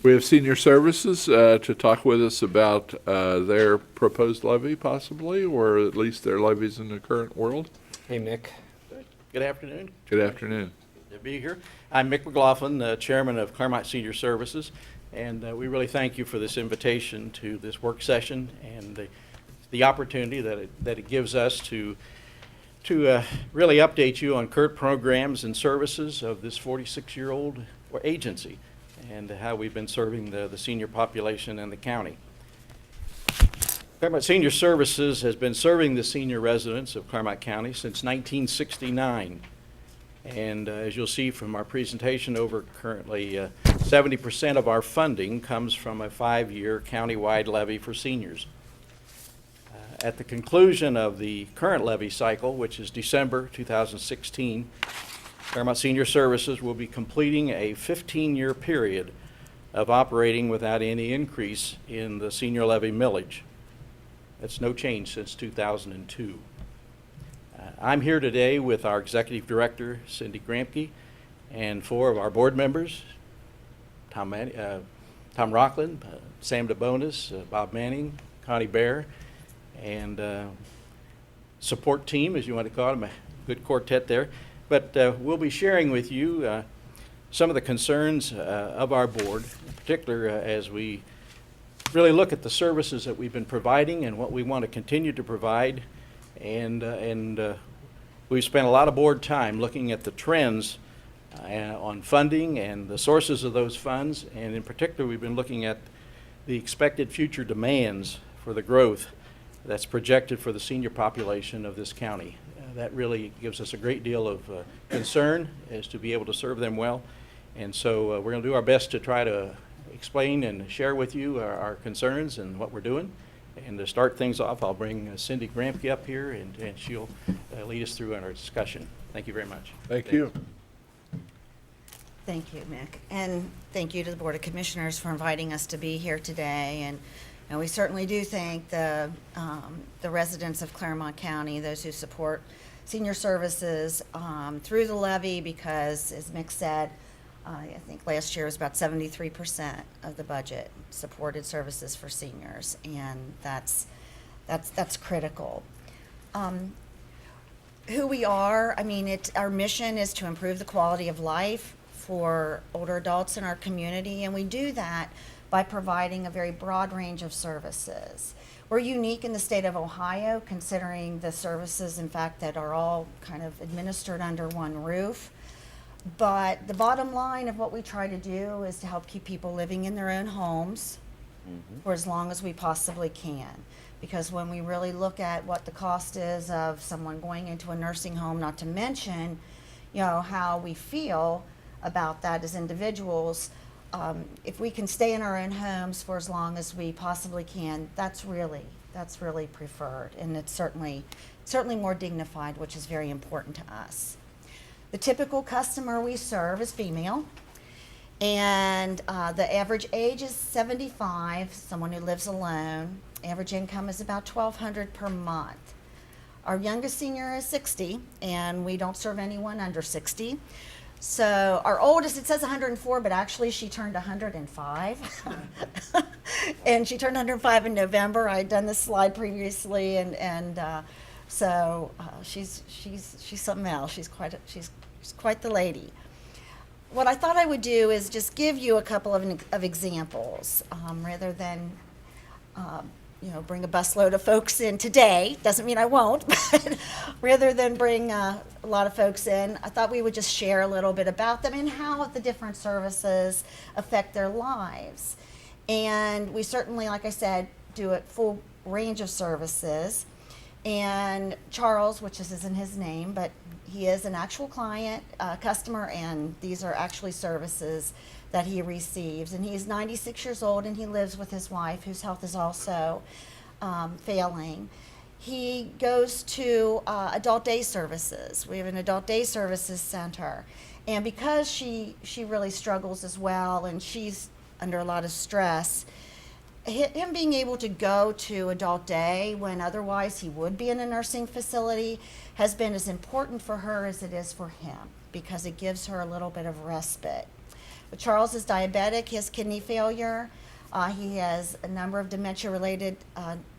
We have Senior Services to talk with us about their proposed levy possibly, or at least their levies in the current world. Hey, Mick. Good afternoon. Good afternoon. Good to be here. I'm Mick McLaughlin, Chairman of Clermont Senior Services, and we really thank you for this invitation to this work session and the opportunity that it gives us to really update you on current programs and services of this 46-year-old agency and how we've been serving the senior population in the county. Clermont Senior Services has been serving the senior residents of Clermont County since 1969. And as you'll see from our presentation over currently, 70% of our funding comes from a 5-year countywide levy for seniors. At the conclusion of the current levy cycle, which is December 2016, Clermont Senior Services will be completing a 15-year period of operating without any increase in the senior levy millage. That's no change since 2002. I'm here today with our Executive Director, Cindy Gramke, and 4 of our board members, Tom Rockland, Sam DeBonis, Bob Manning, Connie Bear, and support team, as you want to call them, a good quartet there. But we'll be sharing with you some of the concerns of our board, in particular as we really look at the services that we've been providing and what we want to continue to provide. And we've spent a lot of board time looking at the trends on funding and the sources of those funds. And in particular, we've been looking at the expected future demands for the growth that's projected for the senior population of this county. That really gives us a great deal of concern as to be able to serve them well. And so we're going to do our best to try to explain and share with you our concerns and what we're doing. And to start things off, I'll bring Cindy Gramke up here, and she'll lead us through our discussion. Thank you very much. Thank you. Thank you, Mick. And thank you to the Board of Commissioners for inviting us to be here today. And we certainly do thank the residents of Clermont County, those who support senior services through the levy, because, as Mick said, I think last year was about 73% of the budget supported services for seniors, and that's critical. Who we are, I mean, our mission is to improve the quality of life for older adults in our community, and we do that by providing a very broad range of services. We're unique in the state of Ohio, considering the services, in fact, that are all kind of administered under one roof. But the bottom line of what we try to do is to help keep people living in their own homes for as long as we possibly can. Because when we really look at what the cost is of someone going into a nursing home, not to mention, you know, how we feel about that as individuals, if we can stay in our own homes for as long as we possibly can, that's really preferred, and it's certainly more dignified, which is very important to us. The typical customer we serve is female, and the average age is 75, someone who lives alone. Average income is about $1,200 per month. Our youngest senior is 60, and we don't serve anyone under 60. So our oldest, it says 104, but actually she turned 105. And she turned 105 in November. I had done this slide previously, and so she's something else. She's quite the lady. What I thought I would do is just give you a couple of examples, rather than bring a busload of folks in today. Doesn't mean I won't, but rather than bring a lot of folks in, I thought we would just share a little bit about them and how the different services affect their lives. And we certainly, like I said, do a full range of services. And Charles, which isn't his name, but he is an actual client, customer, and these are actually services that he receives. And he's 96 years old, and he lives with his wife, whose health is also failing. He goes to adult day services. We have an adult day services center. And because she really struggles as well, and she's under a lot of stress, him being able to go to adult day when otherwise he would be in a nursing facility has been as important for her as it is for him, because it gives her a little bit of respite. But Charles is diabetic, he has kidney failure, he has a number of dementia-related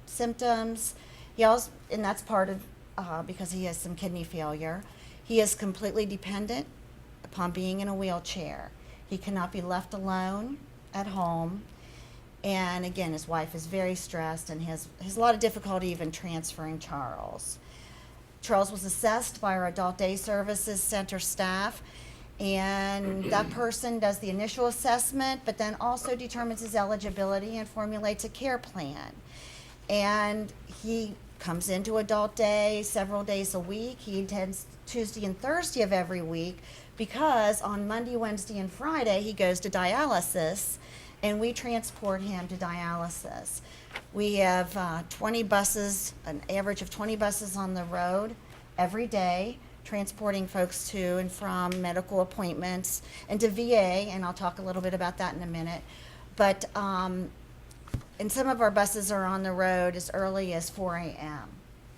symptoms. He also, and that's part of because he has some kidney failure. He is completely dependent upon being in a wheelchair. He cannot be left alone at home. And again, his wife is very stressed and has a lot of difficulty even transferring Charles. Charles was assessed by our Adult Day Services Center staff, and that person does the initial assessment, but then also determines his eligibility and formulates a care plan. And he comes into Adult Day several days a week. He attends Tuesday and Thursday of every week because on Monday, Wednesday, and Friday he goes to dialysis, and we transport him to dialysis. We have 20 buses, an average of 20 buses on the road every day, transporting folks to and from medical appointments and to VA, and I'll talk a little bit about that in a minute. But and some of our buses are on the road as early as 4 a.m.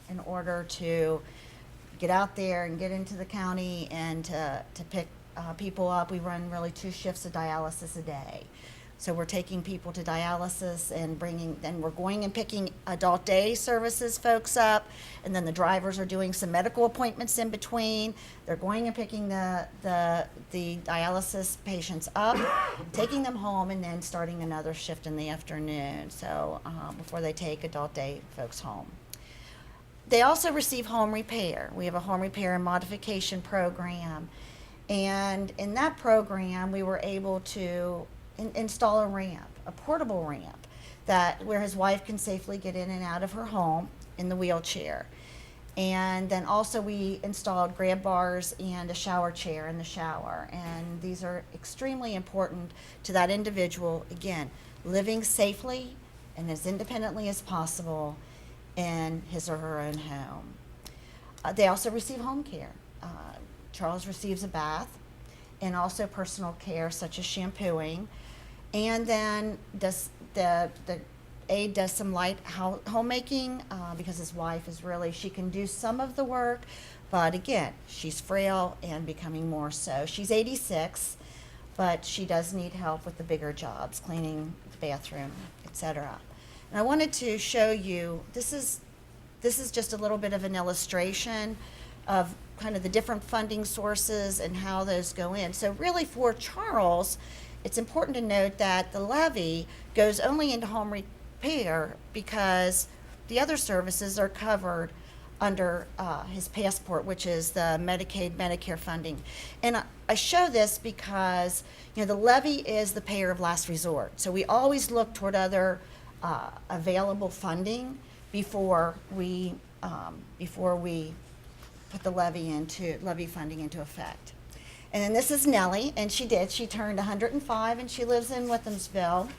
in order to get out there and get into the county and to pick people up. We run really 2 shifts of dialysis a day. So we're taking people to dialysis and then we're going and picking Adult Day Services folks up, and then the drivers are doing some medical appointments in between. They're going and picking the dialysis patients up, taking them home, and then starting another shift in the afternoon, so before they take Adult Day folks home. They also receive home repair. We have a home repair and modification program, and in that program we were able to install a ramp, a portable ramp, where his wife can safely get in and out of her home in the wheelchair. And then also we installed grab bars and a shower chair in the shower. And these are extremely important to that individual, again, living safely and as independently as possible in his or her own home. They also receive home care. Charles receives a bath and also personal care such as shampooing. And then the aide does some light homemaking because his wife is she can do some of the work, but again, she's frail and becoming more so. She's 86, but she does need help with the bigger jobs, cleaning the bathroom, etc. And I wanted to show you, this is just a little bit of an illustration of kind of the different funding sources and how those go in. So really for Charles, it's important to note that the levy goes only into home repair because the other services are covered under his passport, which is the Medicaid, Medicare funding. And I show this because, the levy is the payer of last resort. So we always look toward other available funding before we put the levy funding into effect. And then this is Nellie, and she turned 105, and she lives in Withamsville.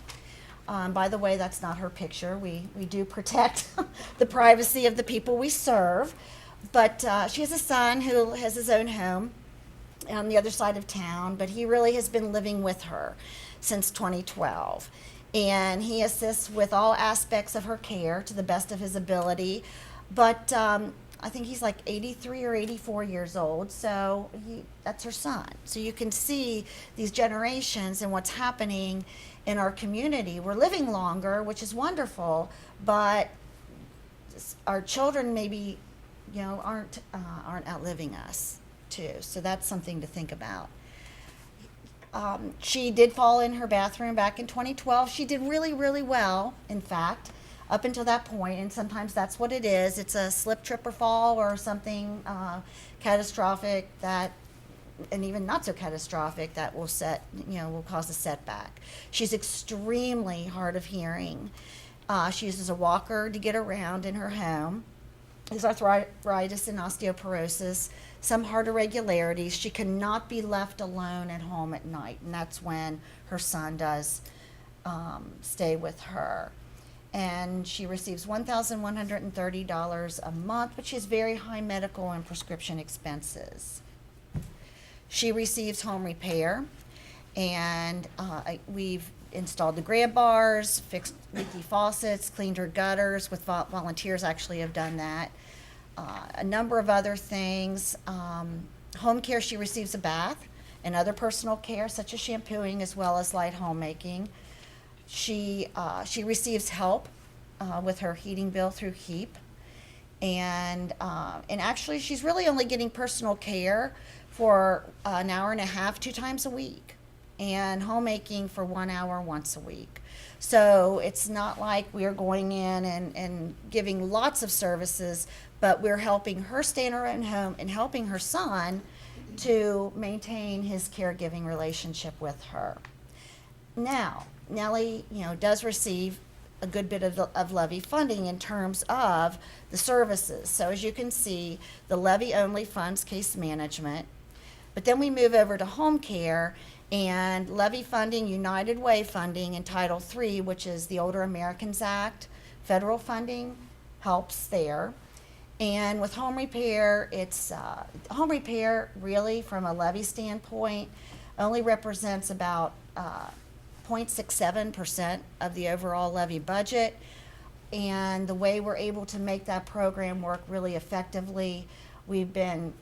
By the way, that's not her picture. We do protect the privacy of the people we serve. But she has a son who has his own home on the other side of town, but he really has been living with her since 2012. And he assists with all aspects of her care to the best of his ability. But I think he's like 83 or 84 years old, so that's her son. So you can see these generations and what's happening in our community. We're living longer, which is wonderful, but our children maybe, aren't outliving us too. So that's something to think about. She did fall in her bathroom back in 2012. She did really, really well, in fact, up until that point, and sometimes that's what it is. It's a slip, trip, or fall, or something catastrophic and even not so catastrophic that will cause a setback. She's extremely hard of hearing. She uses a walker to get around in her home. There's arthritis and osteoporosis, some heart irregularities. She cannot be left alone at home at night, and that's when her son does stay with her. And she receives $1,130 a month, but she has very high medical and prescription expenses. She receives home repair, and we've installed the grab bars, fixed leaky faucets, cleaned her gutters. With volunteers actually have done that. A number of other things. Home care, she receives a bath and other personal care such as shampooing as well as light homemaking. She receives help with her heating bill through HEAP. And actually, she's really only getting personal care for an hour and a half, 2 times a week, and homemaking for 1 hour once a week. So it's not like we're going in and giving lots of services, but we're helping her stay in her own home and helping her son to maintain his caregiving relationship with her. Now, Nellie, does receive a good bit of levy funding in terms of the services. So as you can see, the levy only funds case management, but then we move over to home care and levy funding, United Way funding, and Title III, which is the Older Americans Act, federal funding helps there. And with home repair, it's home repair really from a levy standpoint only represents about 0.67% of the overall levy budget. And the way we're able to make that program work really effectively, we've been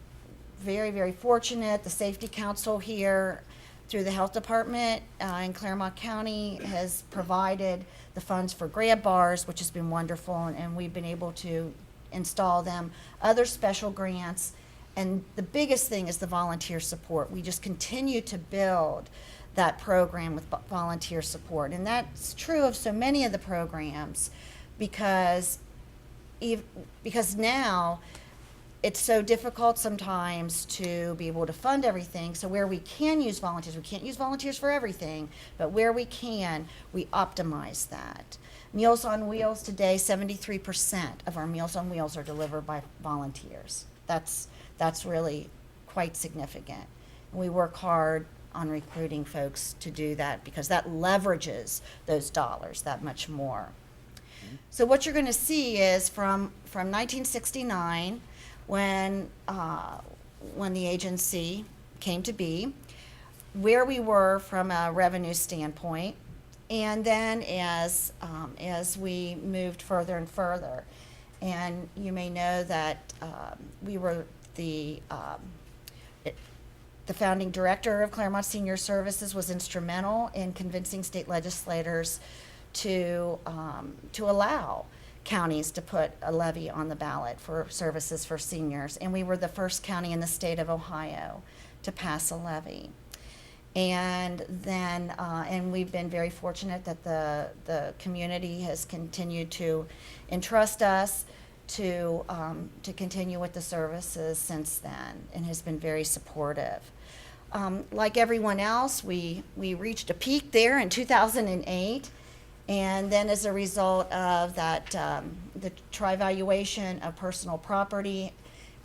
very, very fortunate. The Safety Council here through the Health Department in Clermont County has provided the funds for grab bars, which has been wonderful, and we've been able to install them. Other special grants, and the biggest thing is the volunteer support. We just continue to build that program with volunteer support, and that's true of so many of the programs because now it's so difficult sometimes to be able to fund everything. So where we can use volunteers, we can't use volunteers for everything, but where we can, we optimize that. Meals on Wheels today, 73% of our Meals on Wheels are delivered by volunteers. That's really quite significant. And we work hard on recruiting folks to do that because that leverages those dollars that much more. So what you're going to see is from 1969, when the agency came to be, where we were from a revenue standpoint, and then as we moved further and further. And you may know that we were the founding director of Clermont Senior Services was instrumental in convincing state legislators to allow counties to put a levy on the ballot for services for seniors. And we were the first county in the state of Ohio to pass a levy. And then, and we've been very fortunate that the community has continued to entrust us to continue with the services since then, and has been very supportive. Like everyone else, we reached a peak there in 2008, and then as a result of that, the tri-valuation of personal property,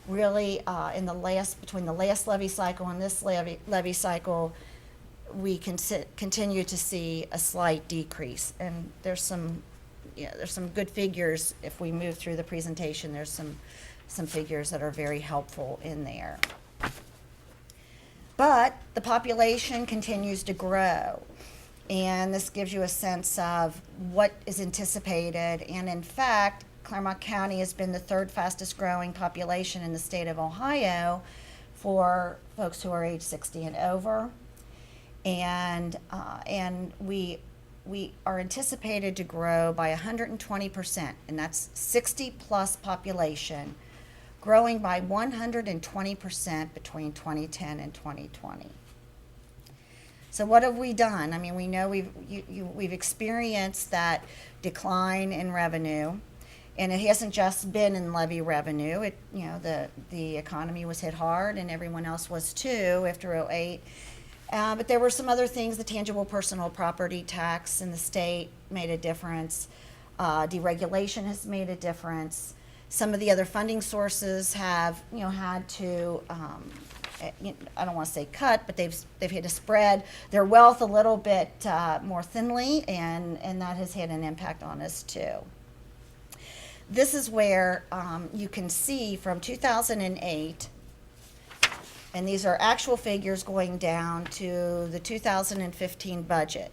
really between the last levy cycle and this levy cycle, we continue to see a slight decrease. And there's some good figures. If we move through the presentation, there's some figures that are very helpful in there. But the population continues to grow, and this gives you a sense of what is anticipated. And in fact, Clermont County has been the third fastest growing population in the state of Ohio for folks who are age 60 and over. And we are anticipated to grow by 120%, and that's 60 plus population, growing by 120% between 2010 and 2020. So what have we done? I mean, we know we've experienced that decline in revenue, and it hasn't just been in levy revenue. The economy was hit hard, and everyone else was too after '08. But there were some other things. The tangible personal property tax in the state made a difference. Deregulation has made a difference. Some of the other funding sources have, had to, I don't want to say cut, but they've had to spread their wealth a little bit more thinly, and that has had an impact on us too. This is where you can see from 2008. And these are actual figures going down to the 2015 budget.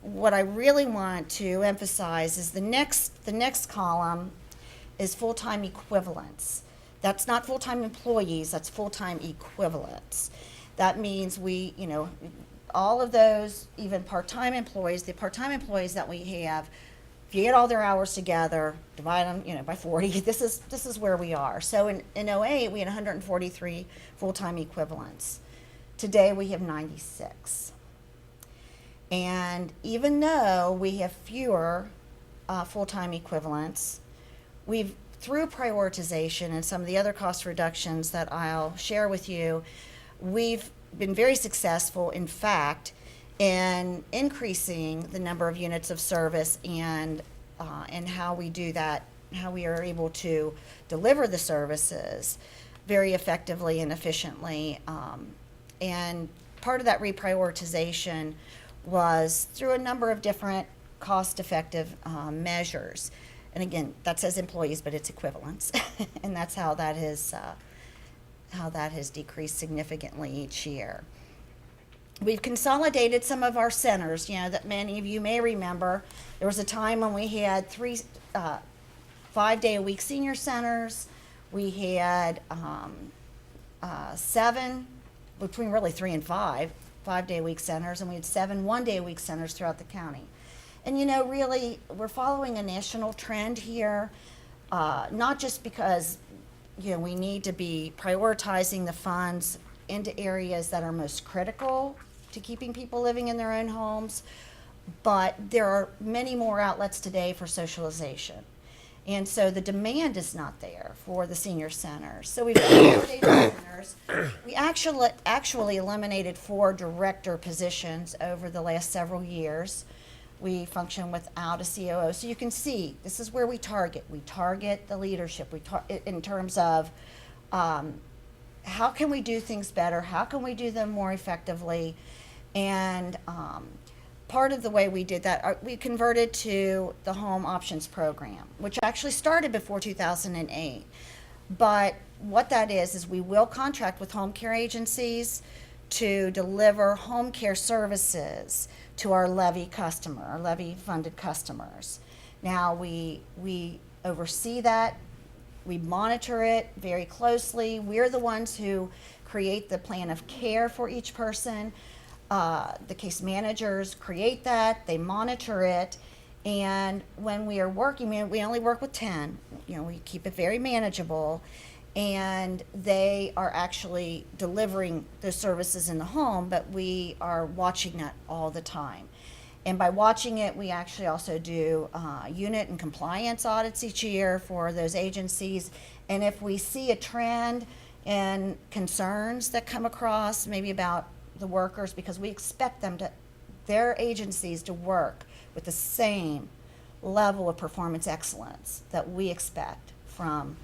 What I really want to emphasize is the next column is full-time equivalents. That's not full-time employees, that's full-time equivalents. That means we, all of those, even part-time employees, the part-time employees that we have, if you get all their hours together, divide them, by 40, this is where we are. So in '08, we had 143 full-time equivalents. Today, we have 96. And even though we have fewer full-time equivalents, we've, through prioritization and some of the other cost reductions that I'll share with you, we've been very successful, in fact, in increasing the number of units of service and how we do that, how we are able to deliver the services very effectively and efficiently. And part of that reprioritization was through a number of different cost-effective measures. And again, that says employees, but it's equivalents, and that's how that has decreased significantly each year. We've consolidated some of our centers, that many of you may remember. There was a time when we had 3 5-day-a-week senior centers. We had 7, between really 3 and 5, 5-day-a-week centers, and we had 7 one-day-a-week centers throughout the county. And really, we're following a national trend here, not just because, we need to be prioritizing the funds into areas that are most critical to keeping people living in their own homes, but there are many more outlets today for socialization. And so the demand is not there for the senior centers. So we've consolidated centers. We actually eliminated 4 director positions over the last several years. We function without a COO. So you can see, this is where we target. We target the leadership. In terms of how can we do things better? How can we do them more effectively? And part of the way we did that, we converted to the Home Options Program, which actually started before 2008. But what that is we will contract with home care agencies to deliver home care services to our Levy customer, our Levy funded customers. Now we oversee that, we monitor it very closely. We're the ones who create the plan of care for each person. The case managers create that, they monitor it, and when we are working, we only work with 10, we keep it very manageable, and they are actually delivering those services in the home, but we are watching that all the time. And by watching it, we actually also do unit and compliance audits each year for those agencies. And if we see a trend and concerns that come across, maybe about the workers, because we expect their agencies to work with the same level of performance excellence that we expect from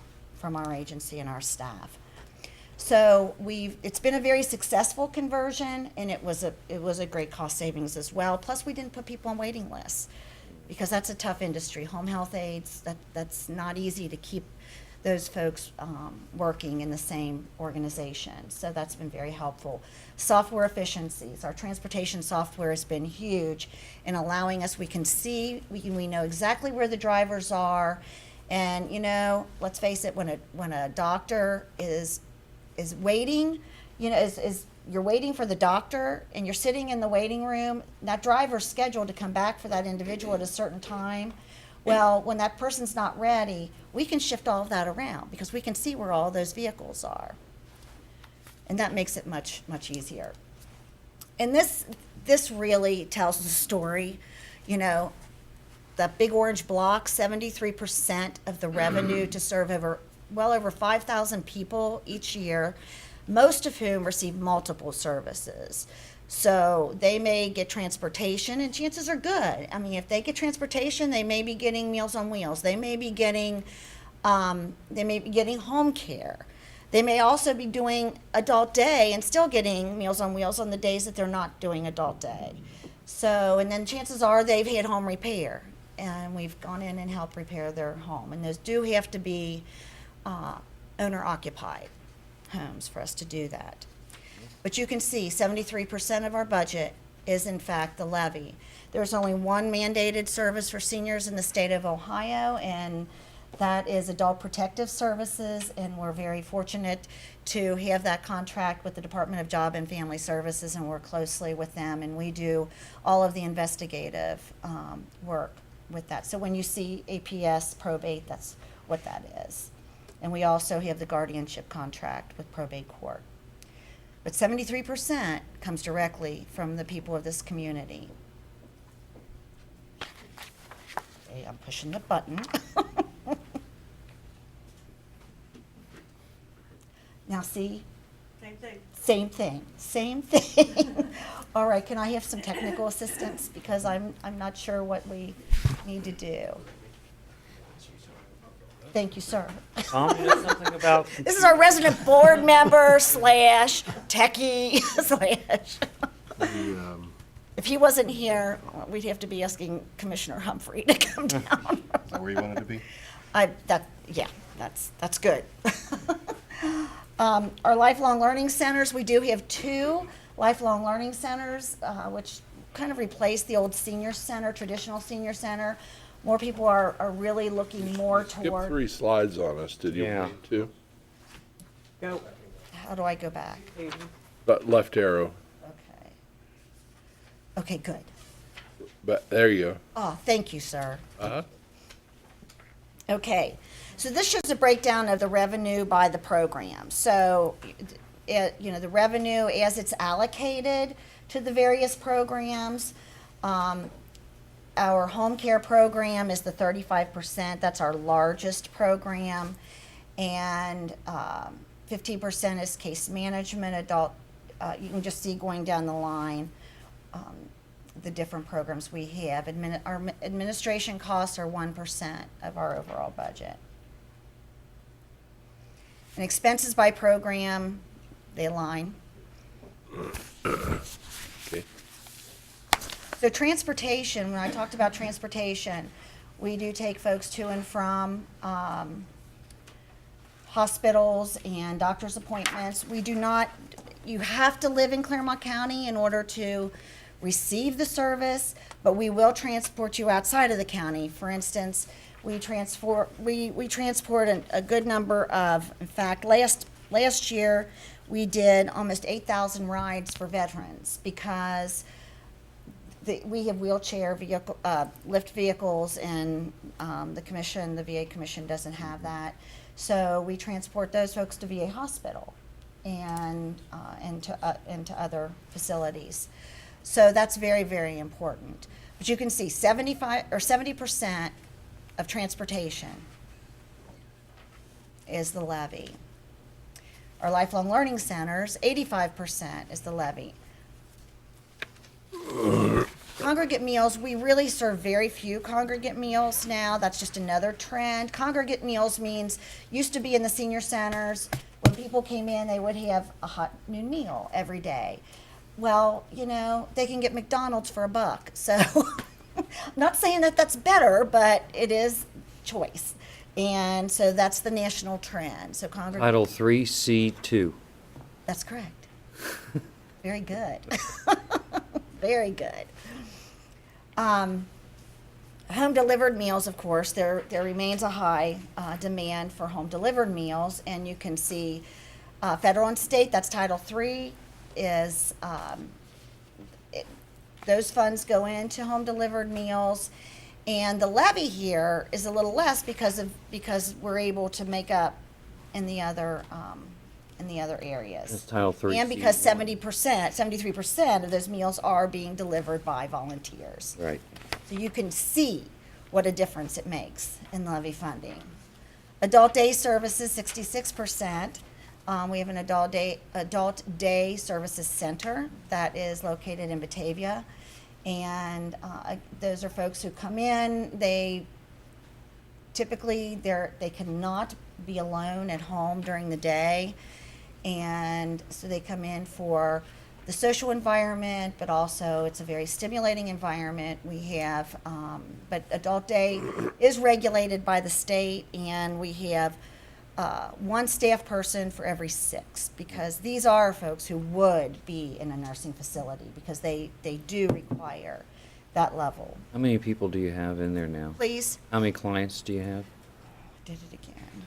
our agency and our staff. So it's been a very successful conversion, and it was a great cost savings as well. Plus, we didn't put people on waiting lists, because that's a tough industry. Home health aides, that's not easy to keep those folks working in the same organization. So that's been very helpful. Software efficiencies. Our transportation software has been huge in allowing us, we can see, we know exactly where the drivers are. And let's face it, when a doctor is waiting, you're waiting for the doctor and you're sitting in the waiting room, that driver's scheduled to come back for that individual at a certain time. Well, when that person's not ready, we can shift all of that around because we can see where all those vehicles are. And that makes it much, much easier. And this really tells the story, the big orange block, 73% of the revenue to serve well over 5,000 people each year, most of whom receive multiple services. So they may get transportation, and chances are good. I mean, if they get transportation, they may be getting Meals on Wheels. They may be getting home care. They may also be doing adult day and still getting Meals on Wheels on the days that they're not doing adult day. So, and then chances are they've had home repair, and we've gone in and helped repair their home. And those do have to be owner-occupied homes for us to do that. But you can see 73% of our budget is in fact the levy. There's only one mandated service for seniors in the state of Ohio, and That is Adult Protective Services, and we're very fortunate to have that contract with the Department of Job and Family Services and work closely with them. And we do all of the investigative work with that. So when you see APS probate, that's what that is. And we also have the guardianship contract with probate court. But 73% comes directly from the people of this community. Okay, I'm pushing the button. Now see? Same thing. Same thing, same thing. All right, can I have some technical assistance? Because I'm not sure what we need to do. Thank you, sir. Tom, you know something about? This is our resident board member slash techie slash. If he wasn't here, we'd have to be asking Commissioner Humphrey to come down. Is that where you wanted to be? Yeah, that's good. Our lifelong learning centers, we do have 2 lifelong learning centers, which kind of replace the old senior center, traditional senior center. More people are really looking more Skip toward. 3 slides on us, did you Yeah. want to? Go. How do I go back? But left arrow, Okay. Okay, good. but there you go. Oh, thank you, sir. Uh-huh. Okay, so this shows a breakdown of the revenue by the program. So, the revenue as it's allocated to the various programs. Our home care program is the 35%. That's our largest program. And 15% is case management, adult. You can just see going down the line the different programs we have. Our administration costs are 1% of our overall budget. And expenses by program, they align. Okay. So transportation, when I talked about transportation, we do take folks to and from hospitals and doctor's appointments. We do not, you have to live in Clermont County in order to receive the service, but we will transport you outside of the county. For instance, we transport a good number of, in fact, last year, we did almost 8,000 rides for veterans because we have wheelchair vehicle, lift vehicles, and the VA commission doesn't have that. So we transport those folks to VA hospital and to other facilities. So that's very, very important. But you can see 70% of transportation is the levy. Our lifelong learning centers, 85% is the levy. Congregate meals, we really serve very few congregate meals now. That's just another trend. Congregate meals means, used to be in the senior centers, when people came in, they would have a hot noon meal every day. Well, they can get McDonald's for $1. So, I'm not saying that that's better, but it is choice. And so that's the national trend. So congregate. Title 3C2. That's correct. Very good. Very good. Home delivered meals, of course, there remains a high demand for home delivered meals, and you can see federal and state, that's Title III, is those funds go into home delivered meals, and the levy here is a little less because we're able to make up in the other areas. That's Title 3C1. And because 73% of those meals are being delivered by volunteers. Right. So you can see what a difference it makes in levy funding. Adult day services, 66%. We have an adult day services center that is located in Batavia. And those are folks who come in, they cannot be alone at home during the day. And so they come in for the social environment, but also it's a very stimulating environment. We have, but adult day is regulated by the state, and we have one staff person for every 6, because these are folks who would be in a nursing facility because they do require that level. How many people do you have in there now? Please, How many clients do you have? Did it again.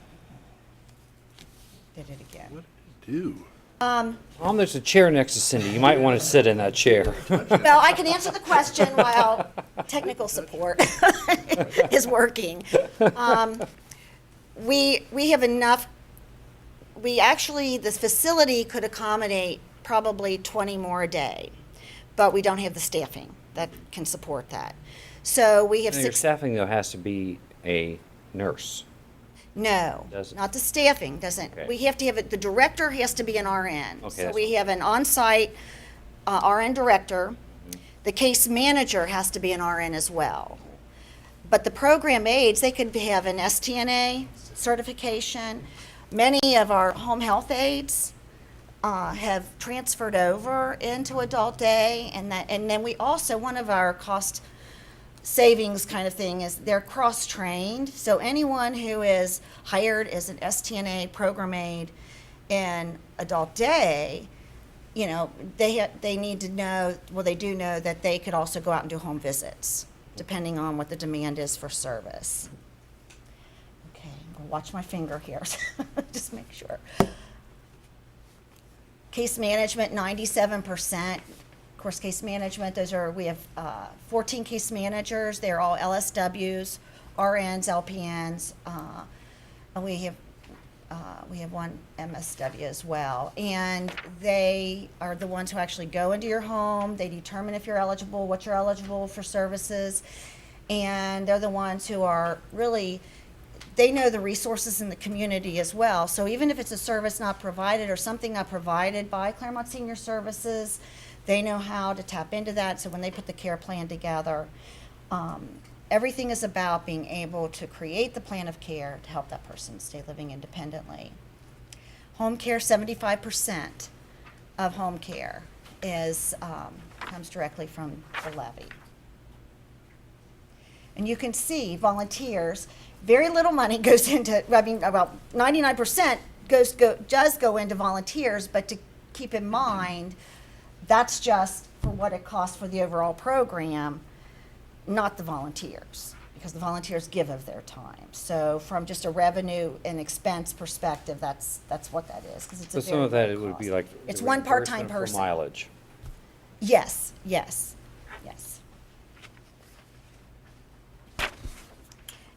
Did it again. What did it do? Tom, there's a chair next to Cindy. You might want to sit in that chair. Well, I can answer the question while technical support is working. We have enough, this facility could accommodate probably 20 more a day, but we don't have the staffing that can support that. So we have Your six. staffing, though, has to be a nurse. No, Doesn't. not the staffing, doesn't. Okay. We have to have it, the director has to be an RN. Okay, So that's we have an on-site RN director. Mm-hmm. The case manager has to be an RN as well. But the program aides, they could have an STNA certification. Many of our home health aides have transferred over into adult day, and then we also, one of our cost savings kind of thing is they're cross-trained. So anyone who is hired as an STNA program aide in adult day, you know, they need to know, well, they do know that they could also go out and do home visits, depending on what the demand is for service. Okay, I'm gonna watch my finger here, just make sure. Case management, 97%. Of course, case management, we have 14 case managers. They're all LSWs, RNs, LPNs, and we have one MSW as well. And they are the ones who actually go into your home. They determine if you're eligible, what you're eligible for services. And they're the ones who are really, they know the resources in the community as well. So even if it's a service not provided or something not provided by Clermont Senior Services, they know how to tap into that. So when they put the care plan together, everything is about being able to create the plan of care to help that person stay living independently. Home care, 75% of home care comes directly from the levy. And you can see volunteers, very little money goes into, I mean, about 99% does go into volunteers, but to keep in mind, that's just for what it costs for the overall program, not the volunteers, because the volunteers give of their time. So from just a revenue and expense perspective, that's what that is, because it's So a some very of that, low it would be cost. like. It's the one part-time reimbursement for person. mileage. Yes, yes, yes.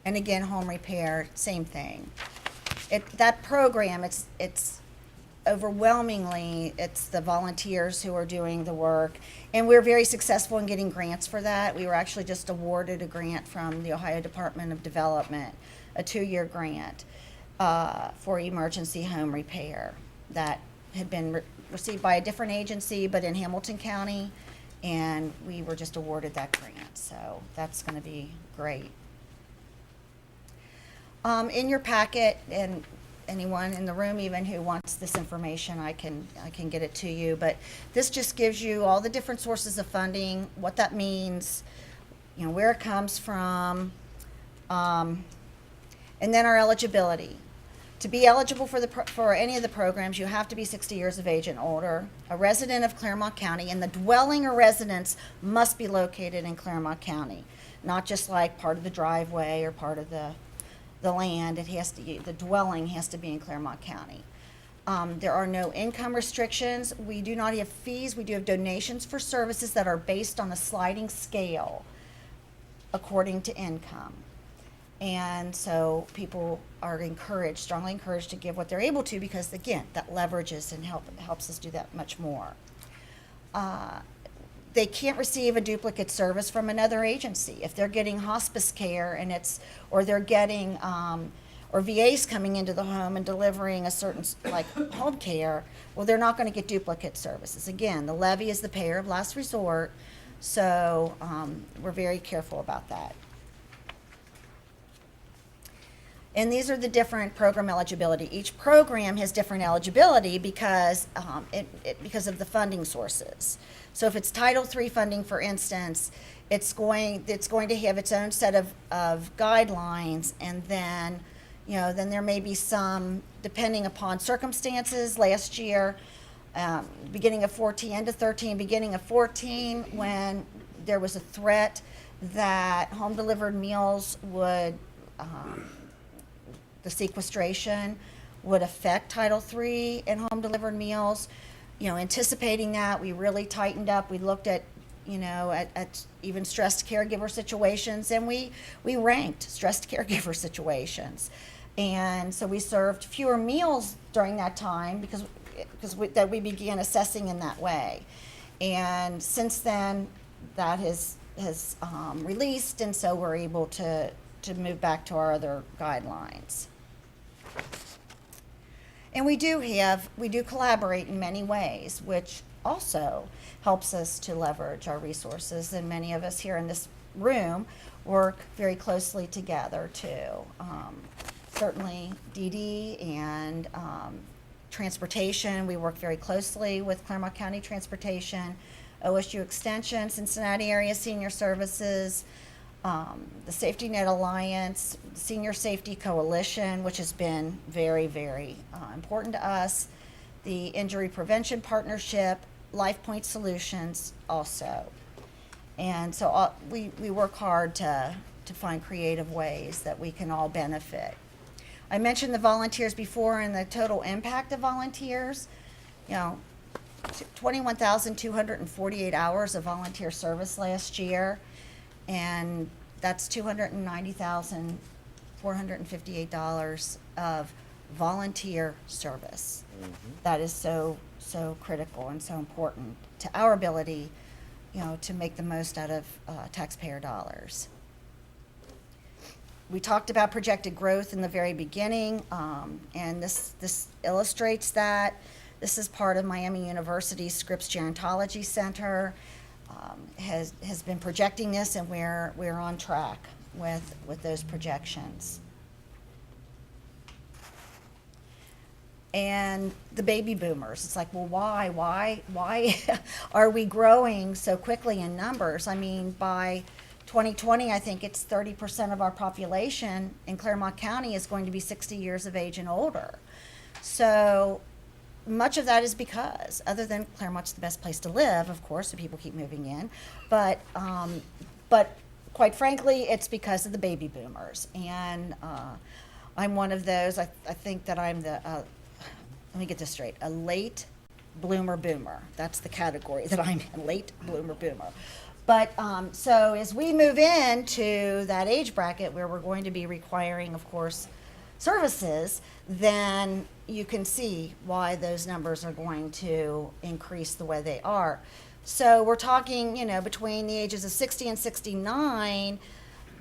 And again, home repair, same thing. That program, it's overwhelmingly, it's the volunteers who are doing the work. And we're very successful in getting grants for that. We were actually just awarded a grant from the Ohio Department of Development, a 2-year grant for emergency home repair that had been received by a different agency, but in Hamilton County. And we were just awarded that grant, so that's going to be great. In your packet, and anyone in the room even who wants this information, I can get it to you, but this just gives you all the different sources of funding, what that means, you know, where it comes from, and then our eligibility. To be eligible for any of the programs, you have to be 60 years of age and older, a resident of Clermont County, and the dwelling or residence must be located in Clermont County, not just like part of the driveway or part of the land. It has to, the dwelling has to be in Clermont County. There are no income restrictions. We do not have fees. We do have donations for services that are based on a sliding scale according to income. And so people are encouraged, strongly encouraged to give what they're able to, because again, that leverages and helps us do that much more. They can't receive a duplicate service from another agency. If they're getting hospice care and or they're getting, or VA's coming into the home and delivering a certain, like home care, well, they're not gonna get duplicate services. Again, the levy is the payer of last resort, so we're very careful about that. And these are the different program eligibility. Each program has different eligibility because because of the funding sources. So if it's Title III funding, for instance, it's going to have its own set of guidelines, and then, you know, then there may be some, depending upon circumstances. Last year, beginning of 14, end of 13, beginning of 14, when there was a threat that home delivered meals would the sequestration would affect Title III and home delivered meals. You know, anticipating that, we really tightened up. We looked at, you know, at even stressed caregiver situations, and we ranked stressed caregiver situations. And so we served fewer meals during that time because we began assessing in that way. And since then, that has released, and so we're able to move back to our other guidelines. And we do collaborate in many ways, which also helps us to leverage our resources. And many of us here in this room work very closely together too. Certainly Dee Dee and transportation, we work very closely with Clermont County Transportation, OSU Extension, Cincinnati Area Senior Services, the Safety Net Alliance, Senior Safety Coalition, which has been very, very important to us, the Injury Prevention Partnership, LifePoint Solutions also. And so we work hard to find creative ways that we can all benefit. I mentioned the volunteers before and the total impact of volunteers. You know, 21,248 hours of volunteer service last year, and that's $290,458 of volunteer service. That is so critical and so important to our ability, you know, to make the most out of taxpayer dollars. We talked about projected growth in the very beginning, and this illustrates that. This is part of Miami University's Scripps Gerontology Center. Has been projecting this, and we're on track with those projections. And the baby boomers, it's like, well, why are we growing so quickly in numbers? I mean, by 2020, I think it's 30% of our population in Clermont County is going to be 60 years of age and older. So much of that is because, other than Clermont's the best place to live, of course, so people keep moving in, but quite frankly, it's because of the baby boomers. And I'm one of those. I think that I'm let me get this straight, a late bloomer boomer. That's the category that I'm in, late bloomer boomer. But so as we move into that age bracket where we're going to be requiring, of course, services, then you can see why those numbers are going to increase the way they are. So we're talking, you know, between the ages of 60 and 69,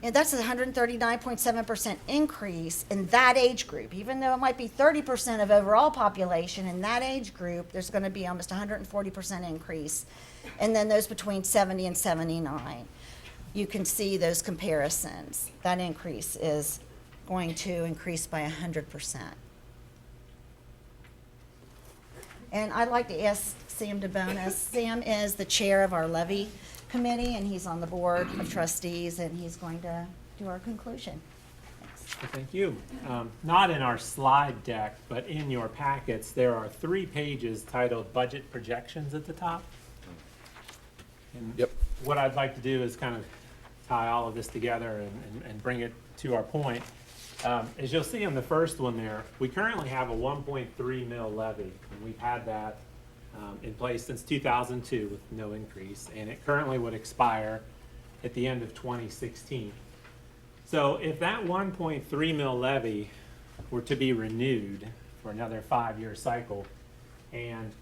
and that's a 139.7% increase in that age group. Even though it might be 30% of overall population, in that age group, there's going to be almost 140% increase. And then those between 70 and 79, you can see those comparisons. That increase is going to increase by 100%. And I'd like to ask Sam DeBonis. Sam is the chair of our Levy committee, and he's on the board of trustees, and he's going to do our conclusion. Thanks. Thank you. Not in our slide deck, but in your packets, there are 3 pages titled Budget Projections at the top. And Yep. what I'd like to do is kind of tie all of this together and bring it to our point. As you'll see on the first one there, we currently have a 1.3 mil levy, and we've had that in place since 2002 with no increase, and it currently would expire at the end of 2016. So if that 1.3 mil levy were to be renewed for another 5-year cycle, and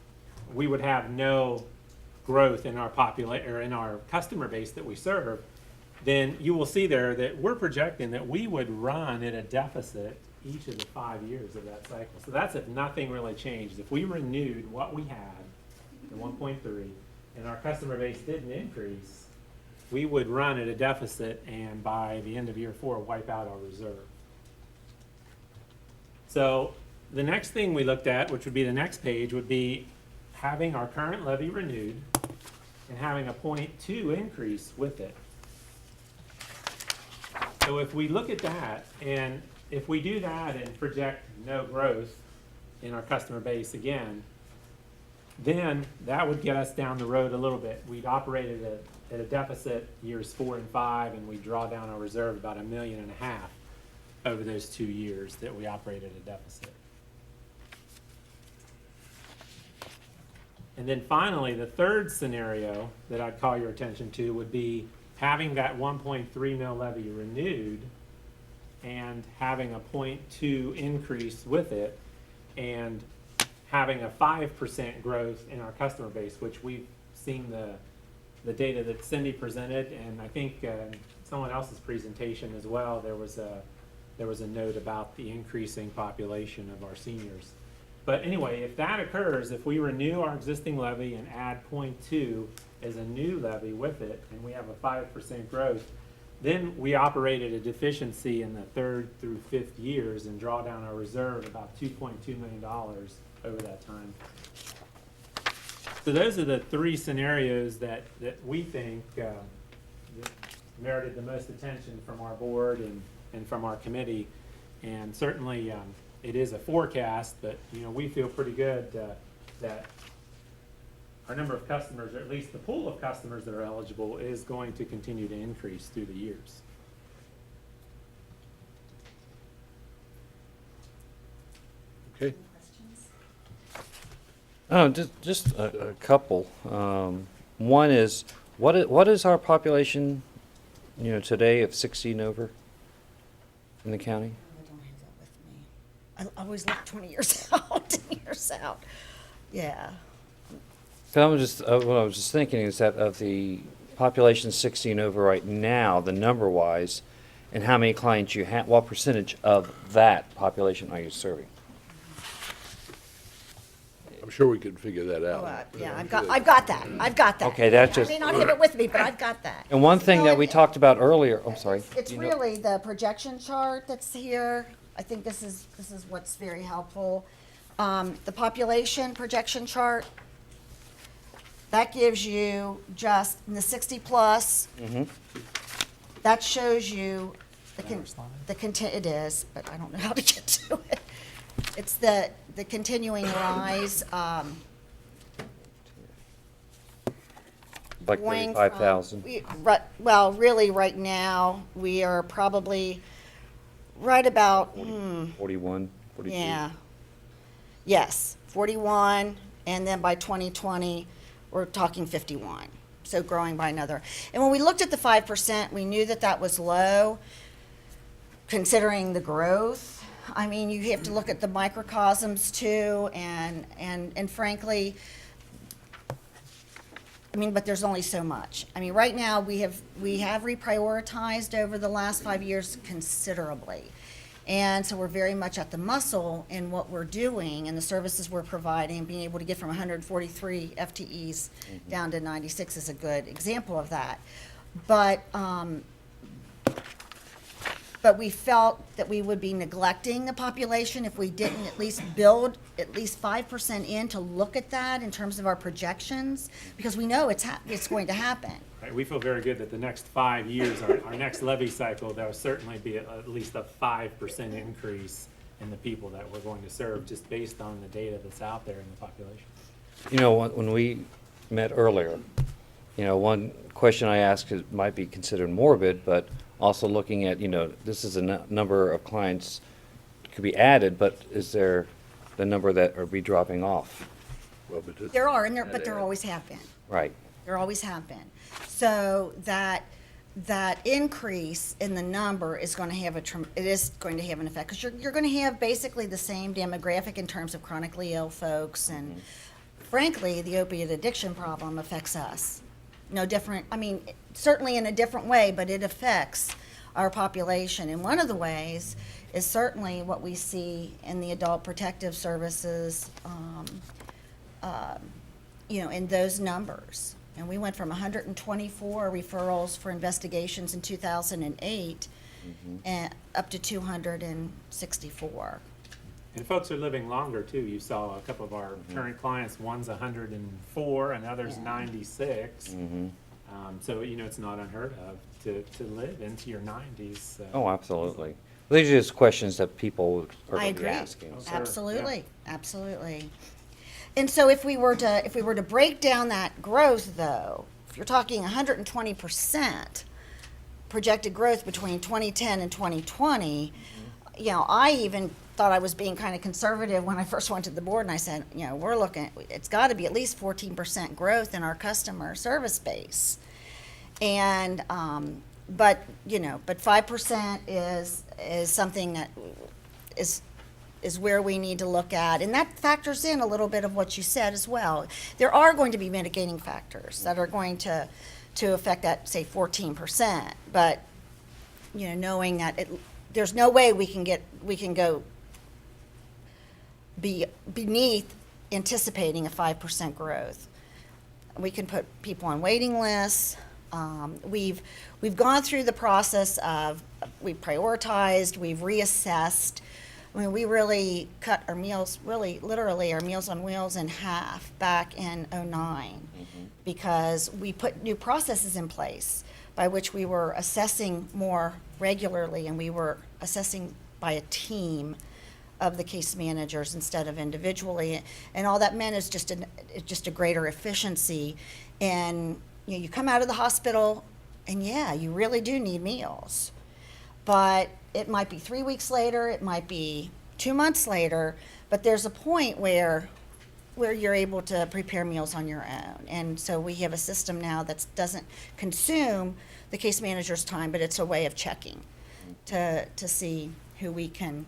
we would have no growth in our or in our customer base that we serve, then you will see there that we're projecting that we would run at a deficit each of the 5 years of that cycle. So that's if nothing really changed. If we renewed what we had, the 1.3, and our customer base didn't increase, we would run at a deficit and by the end of year 4 wipe out our reserve. So the next thing we looked at, which would be the next page, would be having our current levy renewed and having a 0.2 increase with it. So if we look at that, and if we do that and project no growth in our customer base again, then that would get us down the road a little bit. We'd operate at a deficit years 4 and 5, and we draw down our reserve about $1.5 million. over those 2 years that we operated a deficit. And then finally, the third scenario that I'd call your attention to would be having that 1.3 mil levy renewed and having a 0.2 increase with it, and having a 5% growth in our customer base, which we've seen the data that Cindy presented, and I think someone else's presentation as well, there was a note about the increasing population of our seniors. But anyway, if that occurs, if we renew our existing levy and add 0.2 as a new levy with it, and we have a 5% growth, then we operated a deficiency in the third through fifth years and draw down our reserve about $2.2 million over that time. So those are the three scenarios that we think that merited the most attention from our board and from our committee. And certainly it is a forecast, but we feel pretty good that our number of customers, or at least the pool of customers that are eligible, is going to continue to increase through the years. Okay. Oh, just a couple. One is, what is our population, today of 60 and over in the county? I don't have that with me. I always look 20 years out, 10 years out. Yeah. So what I was just thinking is that of the population 60 and over right now, the number-wise, and how many clients you have, what percentage of that population are you serving? I'm sure we could figure that out. Yeah, I've got that. I've got that. Okay, that's I just- may not have it with me, but I've got that. And one thing No, that we talked about earlier, I'm sorry. It's you know- really the projection chart that's here. I think this is what's very helpful. The population projection chart, that gives you just in the 60+. That shows you it is, but I don't know how to get to it. It's the continuing rise. Like going 35,000. Well, really, right now, we are probably right about, 41, 42. yeah. Yes, 41, and then by 2020, we're talking 51. So growing by another. And when we looked at the 5%, we knew that that was low, considering the growth. I mean, you have to look at the microcosms too, and frankly, I mean, but there's only so much. I mean, right now, we have reprioritized over the last 5 years considerably. And so we're very much at the muscle in what we're doing and the services we're providing. Being able to get from 143 FTEs down to 96 is a good example of that. But we felt that we would be neglecting the population if we didn't at least build at least 5% in to look at that in terms of our projections, because we know it's going to happen. Right, we feel very good that the next 5 years, our next levy cycle, there will certainly be at least a 5% increase in the people that we're going to serve, just based on the data that's out there in the population. When we met earlier, one question I asked might be considered morbid, but also looking at, this is a number of clients could be added, but is there the number that are be dropping off? Well, but it's- There are, but there always have been. Right. There always have been. So that increase in the number is going to have an effect, because you're going to have basically the same demographic in terms of chronically ill folks, and frankly, the opiate addiction problem affects us. No different, I mean, certainly in a different way, but it affects our population. And one of the ways is certainly what we see in the adult protective services, in those numbers. And we went from 124 referrals for investigations in 2008 and up to 264. And folks are living longer too. You saw a couple of our current clients, one's 104, another's Yeah. 96. So, it's not unheard of to live into your 90s. Oh, absolutely. These are just questions that people are I going to be agree. asking. Sure, Absolutely, absolutely. And so if we were to break down that growth, though, if you're talking 120% projected growth between 2010 and 2020, I even thought I was being kind of conservative when I first went to the board, and I said, we're looking, it's got to be at least 14% growth in our customer service base. And, but 5% is something that is where we need to look at. And that factors in a little bit of what you said as well. There are going to be mitigating factors that are going to affect that, say, 14%. But, knowing that there's no way we can go beneath anticipating a 5% growth. We can put people on waiting lists. We've gone through the process of, we've prioritized, we've reassessed. I mean, we really cut our meals, literally our Meals on Wheels in half back in '09 because we put new processes in place by which we were assessing more regularly, and we were assessing by a team of the case managers instead of individually. And all that meant is just a greater efficiency. And you come out of the hospital and you really do need meals. But it might be 3 weeks later, it might be 2 months later, but there's a point where you're able to prepare meals on your own. And so we have a system now that doesn't consume the case manager's time, but it's a way of checking to see who we can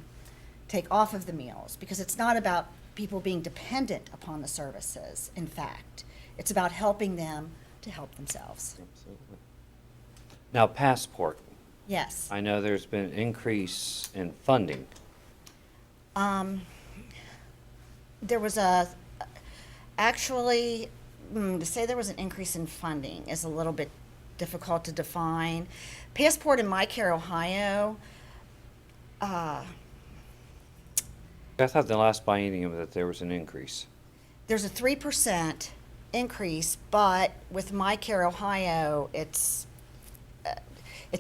take off of the meals, because it's not about people being dependent upon the services. In fact, it's about helping them to help themselves. Absolutely. Now, Passport. Yes. I know there's been an increase in funding. There was actually, to say there was an increase in funding is a little bit difficult to define. Passport in My Care, Ohio, I thought the last biennium that there was an increase. there's a 3% increase, but with My Care, Ohio, it's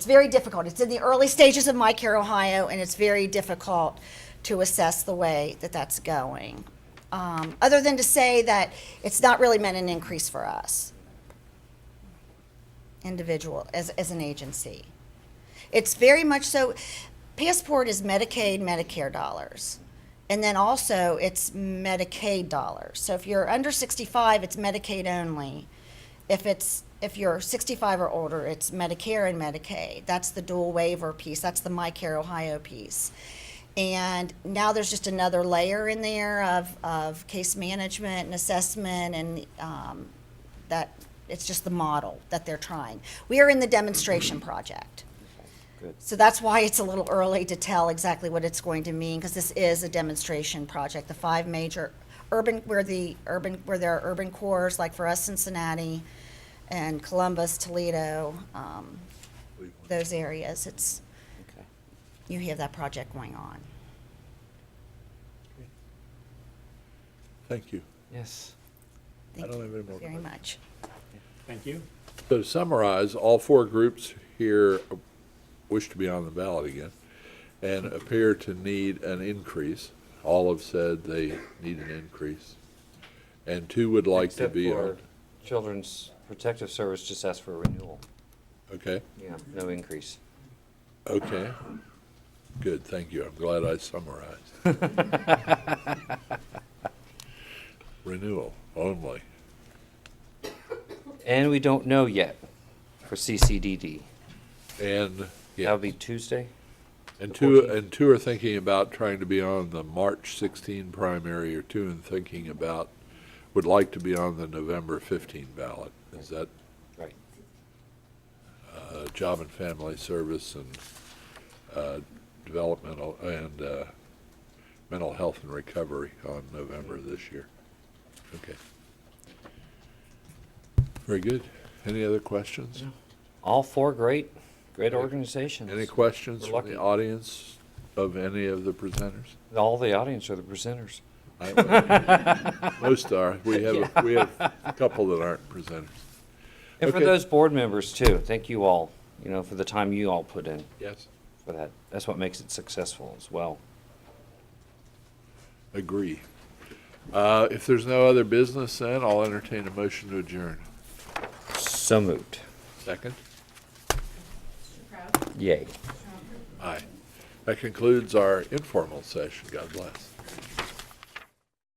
very difficult. It's in the early stages of My Care, Ohio, and it's very difficult to assess the way that that's going. Other than to say that it's not really meant an increase for us, individual, as an agency. It's very much so. Passport is Medicaid, Medicare dollars. And then also it's Medicaid dollars. So if you're under 65, it's Medicaid only. If you're 65 or older, it's Medicare and Medicaid. That's the dual waiver piece. That's the My Care Ohio piece. And now there's just another layer in there of case management and assessment, and that it's just the model that they're trying. We are in the demonstration project. Good. So that's why it's a little early to tell exactly what it's going to mean, because this is a demonstration project. The 5 major where there are urban cores, like for us, Cincinnati and Columbus, Toledo, those areas, Okay. you have that project going on. Thank you. Yes. Thank don't you have any more very questions. much. Thank you. So to summarize, all 4 groups here wish to be on the ballot again and appear to need an increase. All have said they need an increase. And 2 would like to Except be for on. Children's Protective Service just asked for a renewal. Okay, Yeah, no increase. okay. Good, thank you. I'm glad I summarized. Renewal only. And we don't know yet for CCDD. And, yeah. That'll be Tuesday? And two are thinking about trying to be on the March 16 primary, or 2 and thinking about, would like to be on the November 15 ballot. Is that Right. Job and Family Service and developmental and mental health and recovery on November this year? Okay. Very good. Any other questions? All 4 great organizations. Any questions We're from the lucky. audience of any of the presenters? All the audience are the presenters. Most are. We have a couple that aren't presenters. And for Okay. those board members too, thank you all, for the time you all put in Yes. for that. That's what makes it successful as well. Agree. If there's no other business, then I'll entertain a motion to adjourn. So moved. Second? Yay. Aye. That concludes our informal session. God bless.